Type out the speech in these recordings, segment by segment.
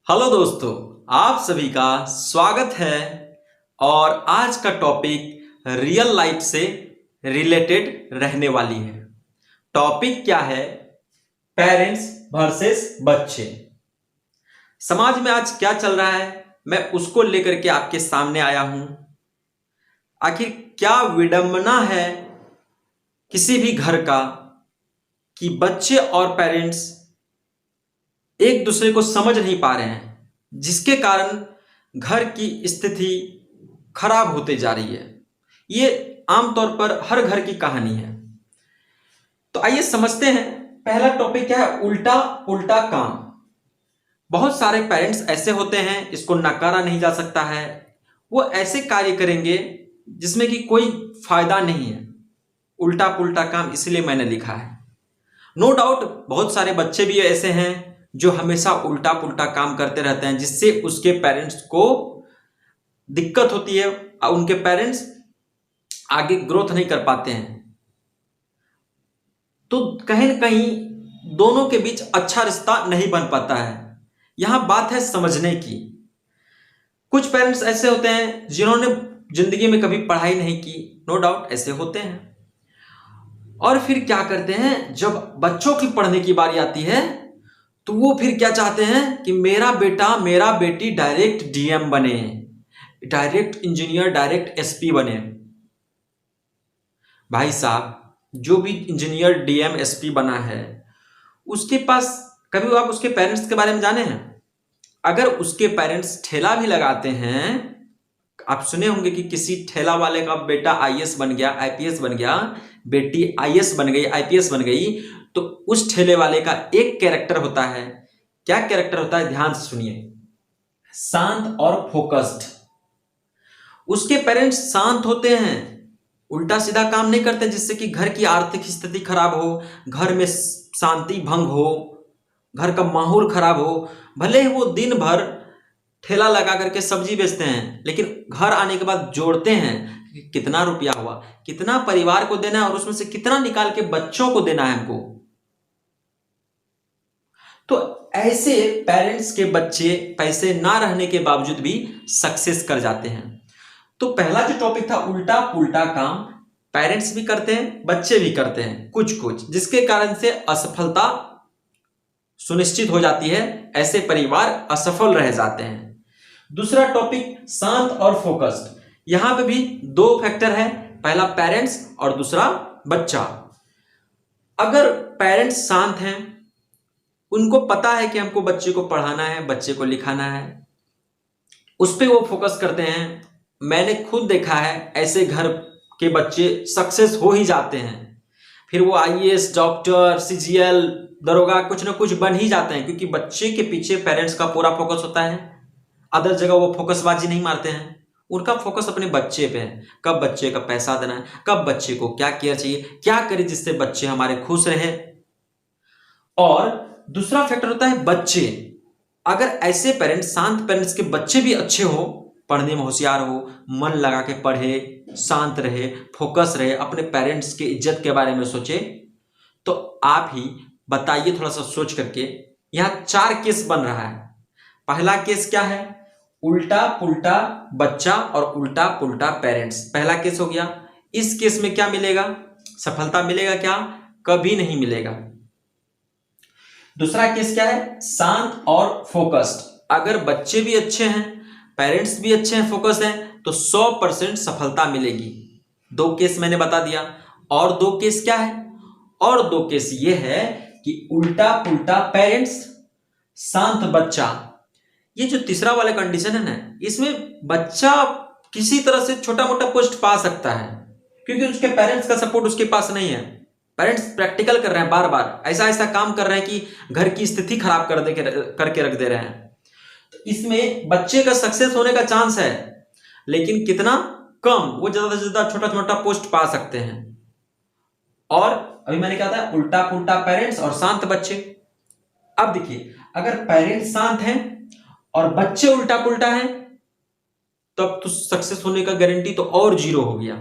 Hello दोस्तों, आप सभी का स्वागत है। और आज का टॉपिक रियल लाइफ से रिलेटेड रहने वाली है। टॉपिक क्या है? पेरेंट्स वर्सेस बच्चे। समाज में आज क्या चल रहा है, मैं उसको लेकर के आपके सामने आया हूं। आखिर क्या विडंबना है किसी भी घर का कि बच्चे और पेरेंट्स एक दूसरे को समझ नहीं पा रहे हैं, जिसके कारण घर की स्थिति खराब होते जा रही है। ये आमतौर पर हर घर की कहानी है। तो आइए समझते हैं। पहला टॉपिक क्या है? उल्टा पुल्टा काम। बहुत सारे पेरेंट्स ऐसे होते हैं, इसको नकारा नहीं जा सकता है। वो ऐसे कार्य करेंगे जिसमें कि कोई फायदा नहीं है। उल्टा पुल्टा काम इसलिए मैंने लिखा है। नो डाउट बहुत सारे बच्चे भी ऐसे हैं जो हमेशा उल्टा पुल्टा काम करते रहते हैं, जिससे उसके पेरेंट्स को दिक्कत होती है। उनके पेरेंट्स आगे ग्रोथ नहीं कर पाते हैं। तो कहीं ना कहीं दोनों के बीच अच्छा रिश्ता नहीं बन पाता है। यहां बात है समझने की। कुछ पेरेंट्स ऐसे होते हैं जिन्होंने जिंदगी में कभी पढ़ाई नहीं की, नो डाउट ऐसे होते हैं। और फिर क्या करते हैं, जब बच्चों की पढ़ने की बारी आती है तो वो फिर क्या चाहते हैं कि मेरा बेटा मेरा बेटी डायरेक्ट डीएम बने, डायरेक्ट इंजीनियर, डायरेक्ट एसपी बने। भाई साहब, जो भी इंजीनियर डीएम एसपी बना है उसके पास, कभी आप उसके पेरेंट्स के बारे में जाने हैं? अगर उसके पेरेंट्स ठेला भी लगाते हैं, आप सुने होंगे कि किसी ठेला वाले का बेटा आईएएस बन गया, आईपीएस बन गया, बेटी आईएएस बन गई, आईपीएस बन गई, तो उस ठेले वाले का एक कैरेक्टर होता है। क्या कैरेक्टर होता है? ध्यान से सुनिए। शांत और फोकस्ड। उसके पेरेंट्स शांत होते हैं, उल्टा सीधा काम नहीं करते जिससे कि घर की आर्थिक स्थिति खराब हो, घर में शांति भंग हो, घर का माहौल खराब हो। भले ही वो दिन भर ठेला लगा करके सब्जी बेचते हैं, लेकिन घर आने के बाद जोड़ते हैं कि कितना रुपया हुआ, कितना परिवार को देना है और उसमें से कितना निकाल के बच्चों को देना है हमको। तो ऐसे पेरेंट्स के बच्चे पैसे ना रहने के बावजूद भी सक्सेस कर जाते हैं। तो पहला जो टॉपिक था उल्टा पुल्टा काम, पेरेंट्स भी करते हैं, बच्चे भी करते हैं कुछ कुछ, जिसके कारण से असफलता सुनिश्चित हो जाती है। ऐसे परिवार असफल रह जाते हैं। दूसरा टॉपिक शांत और फोकस्ड। यहां पे भी दो फैक्टर है, पहला पेरेंट्स और दूसरा बच्चा। अगर पेरेंट्स शांत हैं, उनको पता है कि हमको बच्चे को पढ़ाना है, बच्चे को लिखाना है, उस पर वो फोकस करते हैं। मैंने खुद देखा है ऐसे घर के बच्चे सक्सेस हो ही जाते हैं। फिर वो आईएएस, डॉक्टर, सीजीएल, दरोगा कुछ ना कुछ बन ही जाते हैं, क्योंकि बच्चे के पीछे पेरेंट्स का पूरा फोकस होता है। अदर जगह वो फोकसबाजी नहीं मारते हैं। उनका फोकस अपने बच्चे पे है, कब बच्चे का पैसा देना है, कब बच्चे को क्या केयर चाहिए, क्या करें जिससे बच्चे हमारे खुश रहे। और दूसरा फैक्टर होता है बच्चे। अगर ऐसे पेरेंट्स, शांत पेरेंट्स के बच्चे भी अच्छे हो, पढ़ने में होशियार हो, मन लगा के पढ़े, शांत रहे, फोकस रहे, अपने पेरेंट्स की इज्जत के बारे में सोचे, तो आप ही बताइए थोड़ा सा सोच करके। यहां 4 केस बन रहा है। पहला केस क्या है? उल्टा पुल्टा बच्चा और उल्टा पुल्टा पेरेंट्स। पहला केस हो गया। इस केस में क्या मिलेगा? सफलता मिलेगा क्या? कभी नहीं मिलेगा। दूसरा केस क्या है? शांत और फोकस्ड। अगर बच्चे भी अच्छे हैं, पेरेंट्स भी अच्छे हैं, फोकस हैं, तो 100% सफलता मिलेगी। 2 केस मैंने बता दिया। और 2 केस क्या है? और 2 केस ये है कि उल्टा पुल्टा पेरेंट्स, शांत बच्चा। ये जो तीसरा वाला कंडीशन है ना, इसमें बच्चा किसी तरह से छोटा मोटा पोस्ट पा सकता है, क्योंकि उसके पेरेंट्स का सपोर्ट उसके पास नहीं है। पेरेंट्स प्रैक्टिकल कर रहे हैं, बार बार ऐसा ऐसा काम कर रहे हैं कि घर की स्थिति खराब करके रख दे रहे हैं। तो इसमें बच्चे का सक्सेस होने का चांस है, लेकिन कितना कम। वो ज्यादा से ज्यादा छोटा छोटा पोस्ट पा सकते हैं। और अभी मैंने कहा था उल्टा पुल्टा पेरेंट्स और शांत बच्चे। अब देखिए, अगर पेरेंट्स शांत हैं और बच्चे उल्टा पुल्टा हैं, तब तो सक्सेस होने का गारंटी तो और 0 हो गया।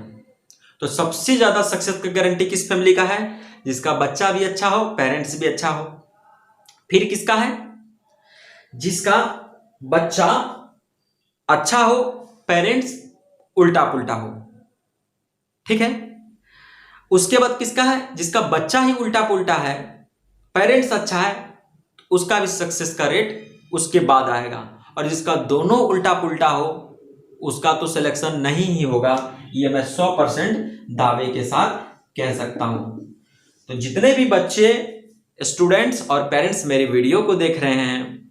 तो सबसे ज्यादा सक्सेस का गारंटी किस फैमिली का है? जिसका बच्चा भी अच्छा हो, पेरेंट्स भी अच्छा हो। फिर किसका है? जिसका बच्चा अच्छा हो, पेरेंट्स उल्टा पुल्टा हो। ठीक है। उसके बाद किसका है, जिसका बच्चा ही उल्टा पुल्टा है, पेरेंट्स अच्छा है, उसका भी सक्सेस का रेट उसके बाद आएगा। और जिसका दोनों उल्टा पुल्टा हो उसका तो सिलेक्शन नहीं ही होगा, ये मैं 100% दावे के साथ कह सकता हूं। तो जितने भी बच्चे, स्टूडेंट्स और पेरेंट्स मेरे वीडियो को देख रहे हैं,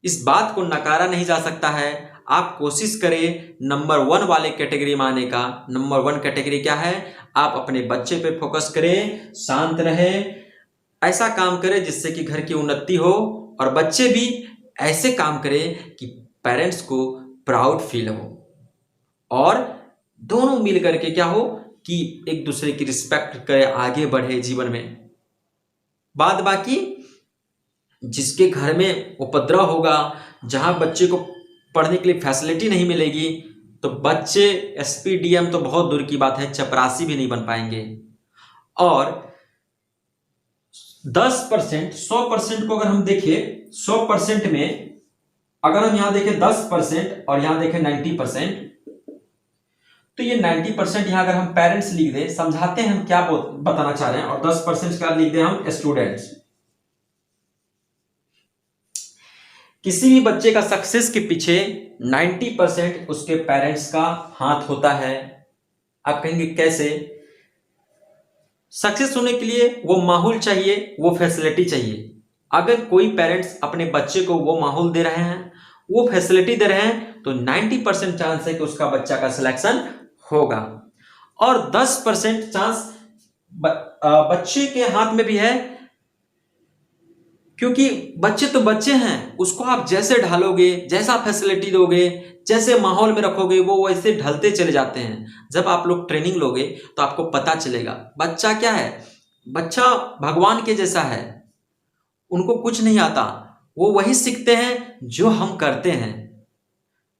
इस बात को नकारा नहीं जा सकता है। आप कोशिश करें नंबर 1 वाले कैटेगरी में आने का। नंबर 1 कैटेगरी क्या है, आप अपने बच्चे पे फोकस करें, शांत रहे, ऐसा काम करें जिससे कि घर की उन्नति हो, और बच्चे भी ऐसे काम करें कि पेरेंट्स को प्राउड फील हो, और दोनों मिल करके क्या हो कि एक दूसरे की रिस्पेक्ट करे, आगे बढ़े जीवन में। बाद बाकी जिसके घर में उपद्रव होगा, जहां बच्चे को पढ़ने के लिए फैसिलिटी नहीं मिलेगी, तो बच्चे एसपीडीएम तो बहुत दूर की बात है, चपरासी भी नहीं बन पाएंगे। और 10%, 100% को अगर हम देखें, 100% में अगर हम यहां देखें 10% और यहां देखें 90%, तो ये 90% यहां अगर हम पेरेंट्स लिख दें, समझाते हैं हम क्या बताना चाह रहे हैं, और 10% क्या लिख दें हम स्टूडेंट्स। किसी भी बच्चे का सक्सेस के पीछे 90% उसके पेरेंट्स का हाथ होता है। आप कहेंगे कैसे? सक्सेस होने के लिए वो माहौल चाहिए, वो फैसिलिटी चाहिए। अगर कोई पेरेंट्स अपने बच्चे को वो माहौल दे रहे हैं, वो फैसिलिटी दे रहे हैं, तो 90% चांस है कि उसका बच्चा का सिलेक्शन होगा। और 10% चांस बच्चे के हाथ में भी है, क्योंकि बच्चे तो बच्चे हैं, उसको आप जैसे ढालोगे, जैसा फैसिलिटी दोगे, जैसे माहौल में रखोगे, वो वैसे ढलते चले जाते हैं। जब आप लोग ट्रेनिंग लोगे तो आपको पता चलेगा बच्चा क्या है। बच्चा भगवान के जैसा है, उनको कुछ नहीं आता, वो वही सीखते हैं जो हम करते हैं।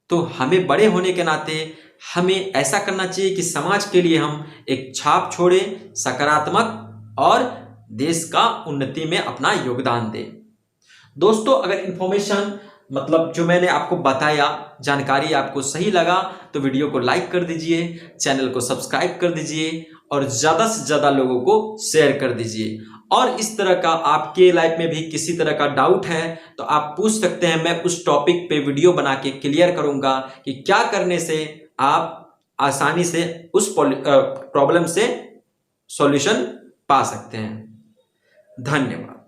तो हमें बड़े होने के नाते हमें ऐसा करना चाहिए कि समाज के लिए हम एक छाप छोड़े, सकारात्मक, और देश का उन्नति में अपना योगदान दें। दोस्तों, अगर इंफॉर्मेशन मतलब जो मैंने आपको बताया, जानकारी आपको सही लगा, तो वीडियो को लाइक कर दीजिए, चैनल को सब्सक्राइब कर दीजिए, और ज़्यादा से ज़्यादा लोगों को शेयर कर दीजिए। और इस तरह का आपके लाइफ में भी किसी तरह का डाउट है तो आप पूछ सकते हैं, मैं उस टॉपिक पे वीडियो बना के क्लियर करूंगा कि क्या करने से आप आसानी से उस प्रॉब्लम से सॉल्यूशन पा सकते हैं। धन्यवाद।